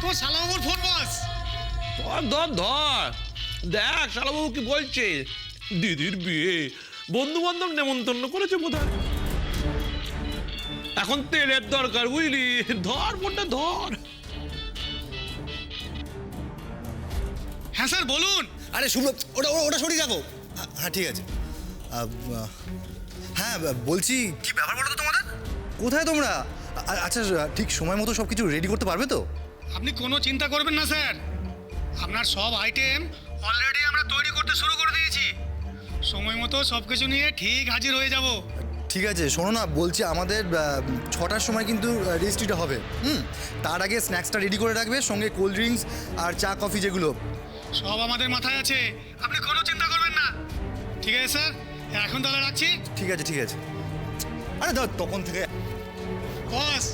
তোমার শালাবাবুর ফোন বস। ধর ধর ধর, দেখ শালাবাবু কি বলছে। দিদির বিয়ে, বন্ধু বান্ধব নেমন্তন্ন করেছে বোধহয়। এখন তেলের দরকার বুঝলি, ধর ফোনটা ধর। হ্যাঁ স্যার বলুন। আরে শুভ্র, ওটা ওটা সরিয়ে রাখো। হ্যাঁ ঠিক আছে। হ্যাঁ বলছি, কি ব্যাপার বলো তো তোমাদের? কোথায় তোমরা? আচ্ছা ঠিক সময় মতো সব কিছু রেডি করতে পারবে তো? আপনি কোনো চিন্তা করবেন না স্যার, আপনার সব আইটেম অলরেডি আমরা তৈরি করতে শুরু করে দিয়েছি। সময় মতো সব কিছু নিয়ে ঠিক হাজির হয়ে যাব। ঠিক আছে, শোনো না, বলছি আমাদের 6টার সময় কিন্তু রেজিস্ট্রিটা হবে। তার আগে স্ন্যাক্সটা রেডি করে রাখবে, সঙ্গে কোল্ড ড্রিঙ্কস আর চা কফি যেগুলো। সব আমাদের মাথায় আছে, আপনি কোনো চিন্তা করবেন না। ঠিক আছে স্যার, এখন তাহলে রাখছি। ঠিক আছে ঠিক আছে। আরে ধর তখন থেকে বস,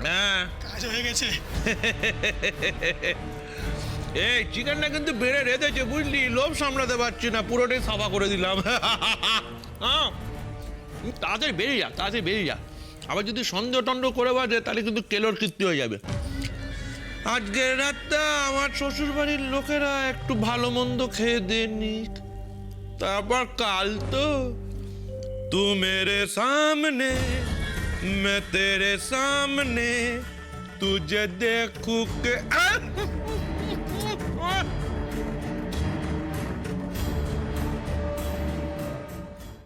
হ্যাঁ, কাজ হয়ে গেছে। এই চিকেনটা কিন্তু বেড়ে রেঁধেছে বুঝলি, লোভ সামলাতে পারছি না, পুরোটাই সাফা করে দিলাম। হ্যাঁ, তাড়াতাড়ি বেরিয়ে যা, তাড়াতাড়ি বেরিয়ে যা। আবার যদি সন্দেহ টন্ড করে বাজে তাহলে কিন্তু কেলোর কীর্তি হয়ে যাবে। আজকের রাতটা আমার শ্বশুর বাড়ির লোকেরা একটু ভালো মন্দ খেয়ে দেনি, তারপর কাল তো তু মেরে সামনে मैं तेरे सामने तुझे देखूं के